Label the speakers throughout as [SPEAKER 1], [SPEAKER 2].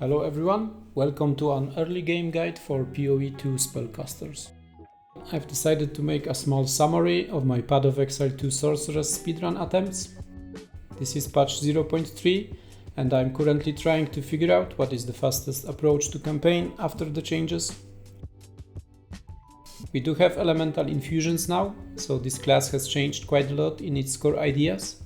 [SPEAKER 1] Hello everyone, welcome to an early game guide for PoE 2 spellcasters. I've decided to make a small summary of my Path of Exile 2 Sorceress speedrun attempts. This is patch 0.3 and I'm currently trying to figure out what is the fastest approach to campaign after the changes. We do have elemental infusions now, so this class has changed quite a lot in its core ideas.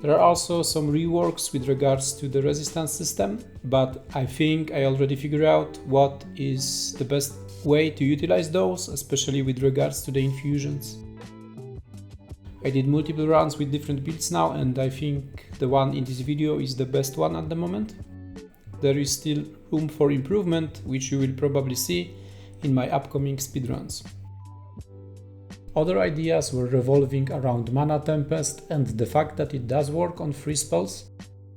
[SPEAKER 1] There are also some reworks with regards to the resistance system, but I think I already figured out what is the best way to utilize those, especially with regards to the infusions. I did multiple runs with different builds now, and I think the one in this video is the best one at the moment. There is still room for improvement, which you will probably see in my upcoming speedruns. Other ideas were revolving around Mana Tempest and the fact that it does work on free spells,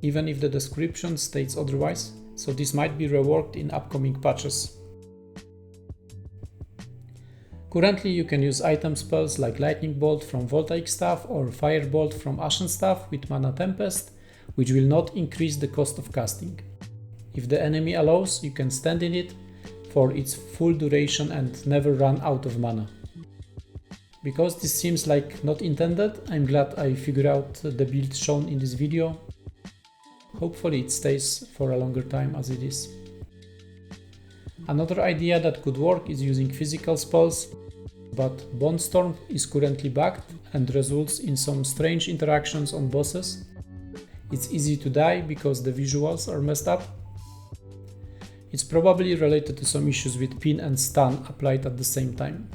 [SPEAKER 1] even if the description states otherwise, so this might be reworked in upcoming patches. Currently you can use item spells like Lightning Bolt from Voltaic Staff or Firebolt from Ashen Staff with Mana Tempest, which will not increase the cost of casting. If the enemy allows, you can stand in it for its full duration and never run out of mana. Because this seems like not intended, I'm glad I figured out the build shown in this video. Hopefully it stays for a longer time as it is. Another idea that could work is using physical spells, but Bone Storm is currently bugged and results in some strange interactions on bosses. It's easy to die because the visuals are messed up. It's probably related to some issues with pin and stun applied at the same time.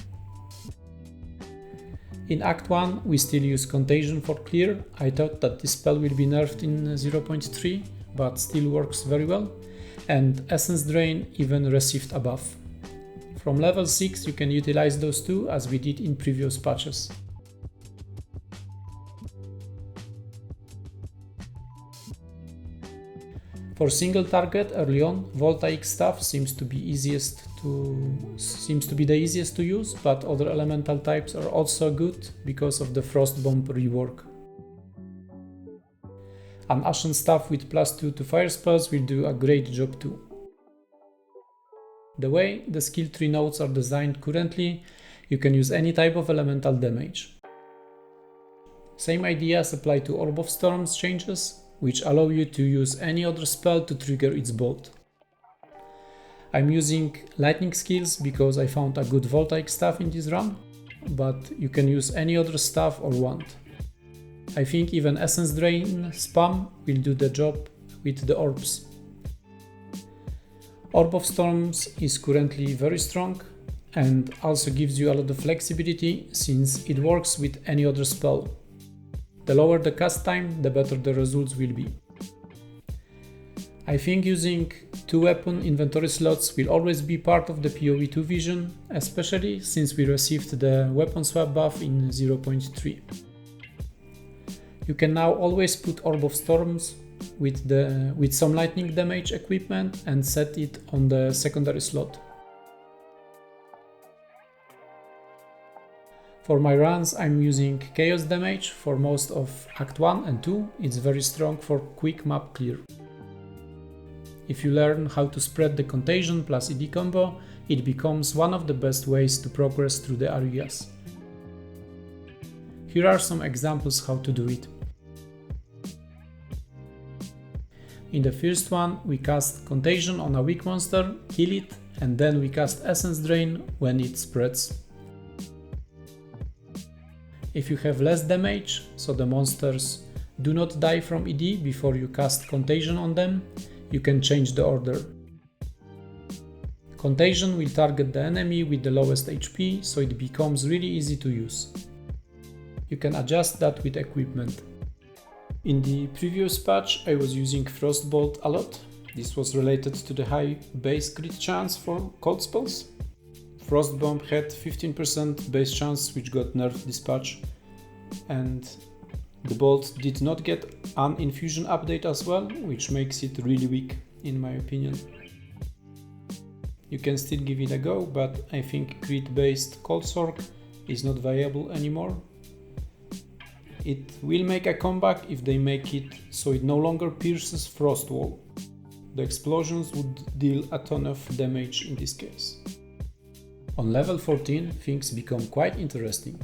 [SPEAKER 1] In Act 1 we still use Contagion for clear. I thought that this spell will be nerfed in 0.3, but still works very well, and Essence Drain even received a buff. From level 6 you can utilize those two as we did in previous patches. For single target early on, Voltaic Staff seems to be the easiest to use, but other elemental types are also good because of the Frost Bomb rework. An Ashen Staff with +2 to fire spells will do a great job too. The way the skill tree nodes are designed currently, you can use any type of elemental damage. Same ideas apply to Orb of Storms changes, which allow you to use any other spell to trigger its bolt. I'm using lightning skills because I found a good Voltaic Staff in this run, but you can use any other staff or wand. I think even Essence Drain spam will do the job with the orbs. Orb of Storms is currently very strong and also gives you a lot of flexibility since it works with any other spell. The lower the cast time, the better the results will be. I think using 2 weapon inventory slots will always be part of the PoE 2 vision, especially since we received the weapon swap buff in 0.3. You can now always put Orb of Storms with some lightning damage equipment and set it on the secondary slot. For my runs I'm using Chaos damage for most of Act 1 and 2, it's very strong for quick map clear. If you learn how to spread the Contagion plus ED combo, it becomes one of the best ways to progress through the areas. Here are some examples how to do it. In the first one we cast Contagion on a weak monster, kill it, and then we cast Essence Drain when it spreads. If you have less damage, so the monsters do not die from ED before you cast Contagion on them, you can change the order. Contagion will target the enemy with the lowest HP, so it becomes really easy to use. You can adjust that with equipment. In the previous patch I was using Frostbolt a lot. This was related to the high base crit chance for cold spells. Frost Bomb had 15% base chance, which got nerfed this patch, and the bolt did not get an infusion update as well, which makes it really weak in my opinion. You can still give it a go, but I think crit based Cold Sork is not viable anymore. It will make a comeback if they make it so it no longer pierces Frost Wall. the explosions would deal a ton of damage in this case. On level 14, things become quite interesting.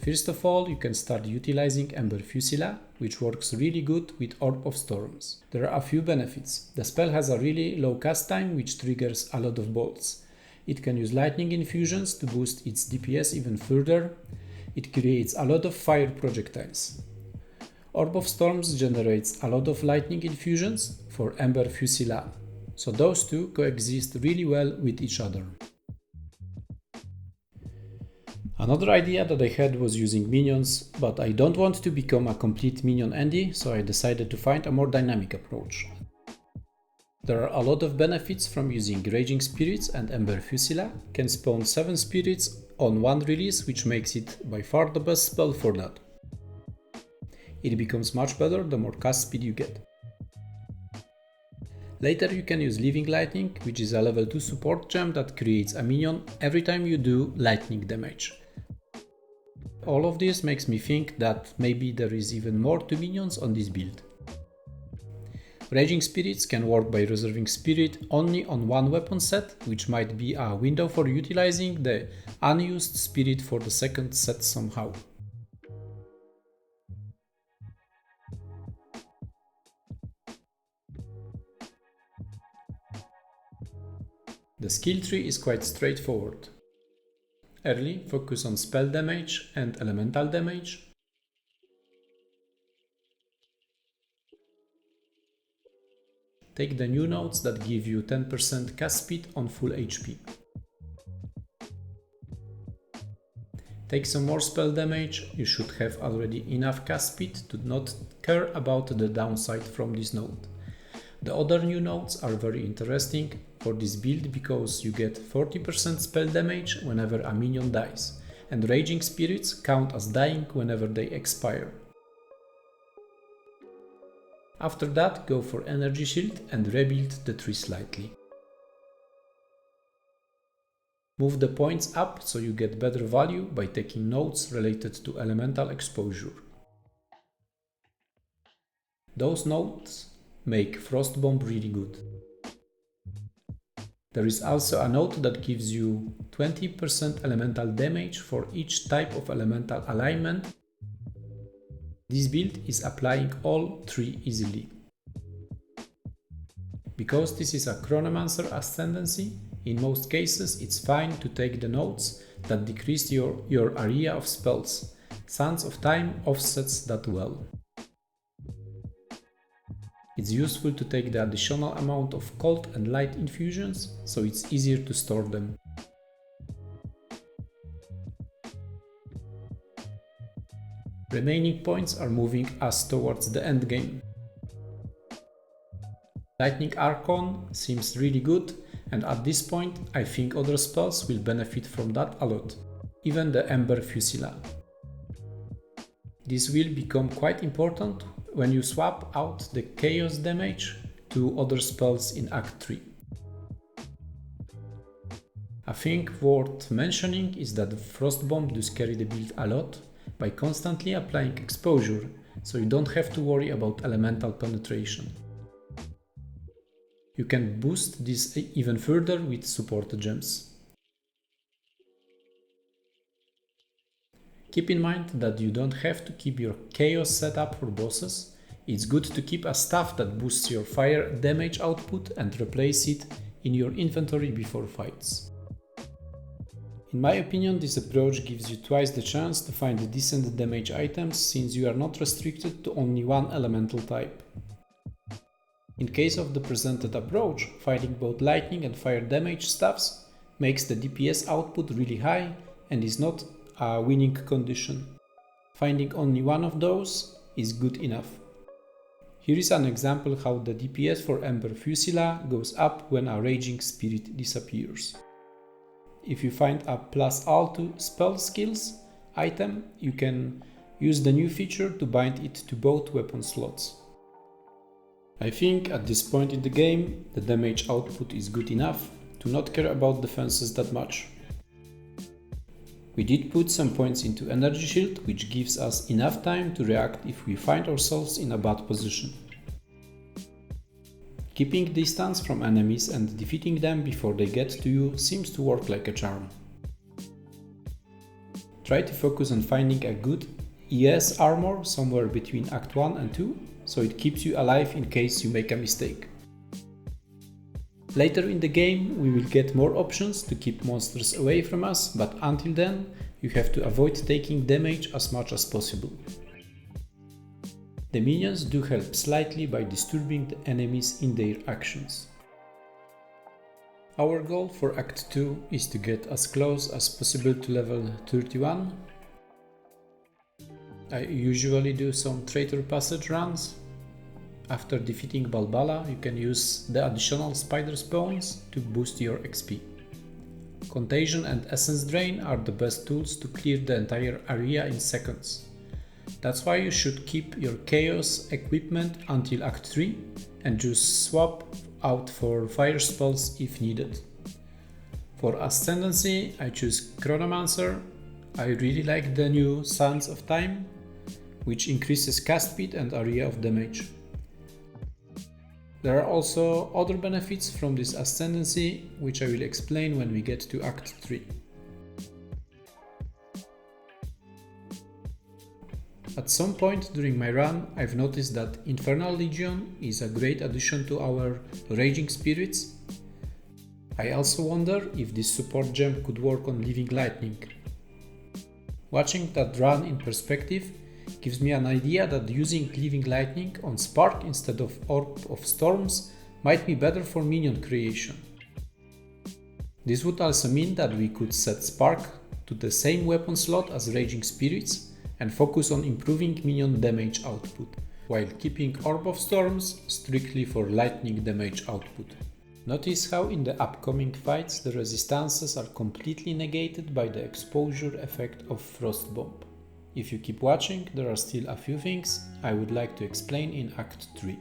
[SPEAKER 1] First of all, you can start utilizing Ember Fusilla, which works really good with Orb of Storms. There are a few benefits. The spell has a really low cast time, which triggers a lot of bolts. It can use lightning infusions to boost its DPS even further. It creates a lot of fire projectiles. Orb of Storms generates a lot of lightning infusions for Ember Fusilla, so those two coexist really well with each other. Another idea that I had was using minions, but I don't want to become a complete minion Andy, so I decided to find a more dynamic approach. There are a lot of benefits from using Raging Spirits, and Ember Fusilla can spawn 7 spirits on one release, which makes it by far the best spell for that. It becomes much better the more cast speed you get. Later you can use Living Lightning, which is a level 2 support gem that creates a minion every time you do lightning damage. All of this makes me think that maybe there is even more to minions on this build. Raging Spirits can work by reserving Spirit only on one weapon set, which might be a window for utilizing the unused Spirit for the second set somehow. The skill tree is quite straightforward. Early, focus on spell damage and elemental damage. Take the new nodes that give you 10% cast speed on full HP. Take some more spell damage, you should have already enough cast speed to not care about the downside from this node. The other new nodes are very interesting for this build because you get 40% spell damage whenever a minion dies, and Raging Spirits count as dying whenever they expire. After that, go for Energy Shield and rebuild the tree slightly. Move the points up so you get better value by taking nodes related to elemental exposure. Those nodes make Frost Bomb really good. There is also a node that gives you 20% elemental damage for each type of elemental alignment. This build is applying all 3 easily. Because this is a Chronomancer ascendancy, in most cases it's fine to take the nodes that decrease your area of spells. Sands of Time offsets that well. It's useful to take the additional amount of cold and light infusions, so it's easier to store them. Remaining points are moving us towards the endgame. Lightning Archon seems really good, and at this point I think other spells will benefit from that a lot, even the Ember Fusilla. This will become quite important when you swap out the chaos damage to other spells in Act 3. A thing worth mentioning is that Frostbomb does carry the build a lot by constantly applying exposure, so you don't have to worry about elemental penetration. You can boost this even further with support gems. Keep in mind that you don't have to keep your chaos set up for bosses. It's good to keep a staff that boosts your fire damage output and replace it in your inventory before fights. In my opinion, this approach gives you twice the chance to find decent damage items since you are not restricted to only one elemental type. In case of the presented approach, fighting both lightning and fire damage staffs makes the DPS output really high and is not a winning condition. Finding only one of those is good enough. Here is an example how the DPS for Ember Fusilla goes up when a Raging Spirit disappears. If you find a plus all to spell skills item, you can use the new feature to bind it to both weapon slots. I think at this point in the game, the damage output is good enough to not care about defenses that much. We did put some points into Energy Shield, which gives us enough time to react if we find ourselves in a bad position. Keeping distance from enemies and defeating them before they get to you seems to work like a charm. Try to focus on finding a good ES armor somewhere between Act 1 and 2, so it keeps you alive in case you make a mistake. Later in the game we will get more options to keep monsters away from us, but until then you have to avoid taking damage as much as possible. The minions do help slightly by disturbing the enemies in their actions. Our goal for Act 2 is to get as close as possible to level 31. I usually do some traitor passage runs. After defeating Balbala, you can use the additional spider spawns to boost your XP. Contagion and Essence Drain are the best tools to clear the entire area in seconds. That's why you should keep your Chaos equipment until Act 3 and just swap out for fire spells if needed. For Ascendancy, I choose Chronomancer. I really like the new Sands of Time, which increases cast speed and area of damage. There are also other benefits from this Ascendancy, which I will explain when we get to Act 3. At some point during my run, I've noticed that Infernal Legion is a great addition to our Raging Spirits. I also wonder if this support gem could work on Living Lightning. Watching that run in perspective gives me an idea that using Living Lightning on Spark instead of Orb of Storms might be better for minion creation. This would also mean that we could set Spark to the same weapon slot as Raging Spirits and focus on improving minion damage output, while keeping Orb of Storms strictly for lightning damage output. Notice how in the upcoming fights the resistances are completely negated by the exposure effect of Frost Bomb. If you keep watching, there are still a few things I would like to explain in Act 3.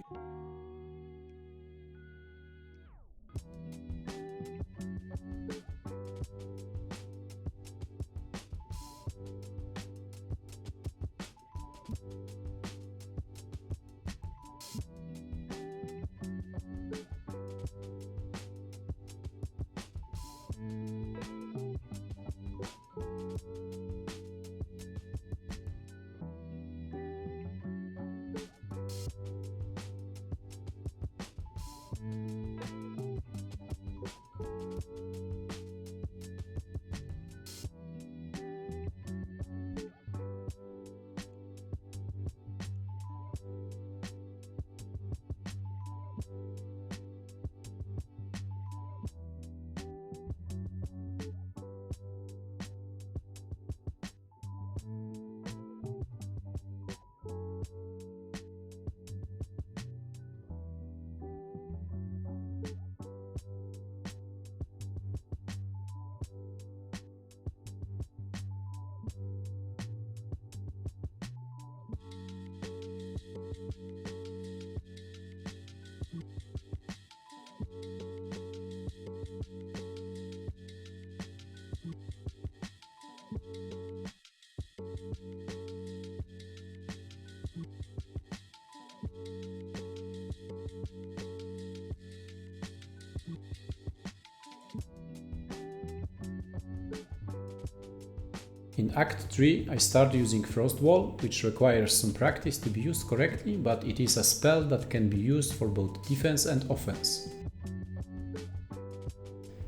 [SPEAKER 1] In Act 3 I start using Frost Wall, which requires some practice to be used correctly, but it is a spell that can be used for both defense and offense.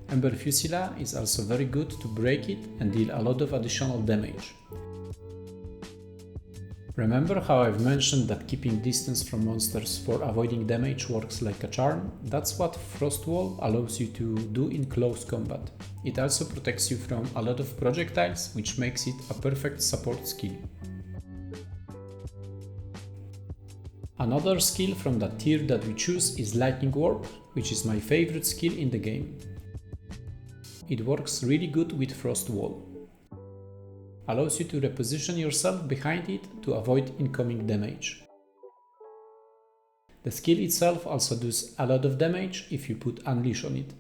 [SPEAKER 1] Ember Fusilla is also very good to break it and deal a lot of additional damage. Remember how I've mentioned that keeping distance from monsters for avoiding damage works like a charm? That's what Frost Wall allows you to do in close combat. It also protects you from a lot of projectiles, which makes it a perfect support skill. Another skill from that tier that we choose is Lightning Warp, which is my favorite skill in the game. It works really good with Frost Wall. Allows you to reposition yourself behind it to avoid incoming damage. The skill itself also does a lot of damage if you put Unleash on it.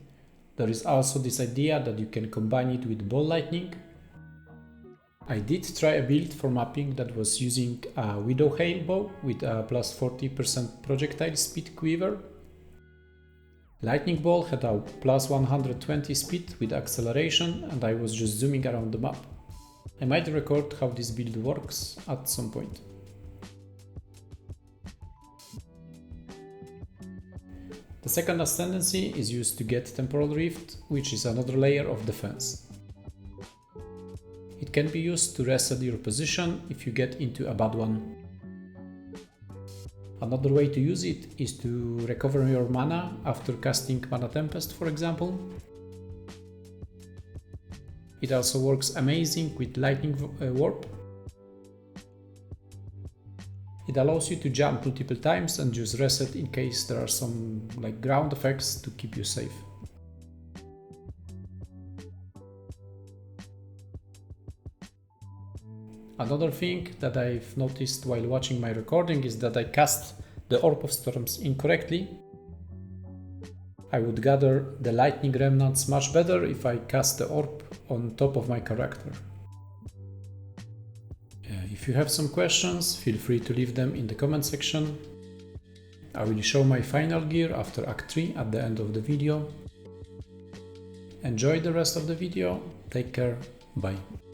[SPEAKER 1] There is also this idea that you can combine it with Ball Lightning. I did try a build for mapping that was using a Widow Hail bow with a plus 40% projectile speed quiver. Lightning Bolt had a plus 120 speed with acceleration, and I was just zooming around the map. I might record how this build works at some point. The second ascendancy is used to get Temporal Rift, which is another layer of defense. It can be used to reset your position if you get into a bad one. Another way to use it is to recover your mana after casting Mana Tempest, for example. It also works amazing with Lightning Warp. It allows you to jump multiple times and just reset in case there are some ground effects to keep you safe. Another thing that I've noticed while watching my recording is that I cast the Orb of Storms incorrectly. I would gather the lightning remnants much better if I cast the orb on top of my character. If you have some questions, feel free to leave them in the comment section. I will show my final gear after Act 3 at the end of the video. Enjoy the rest of the video, take care, bye.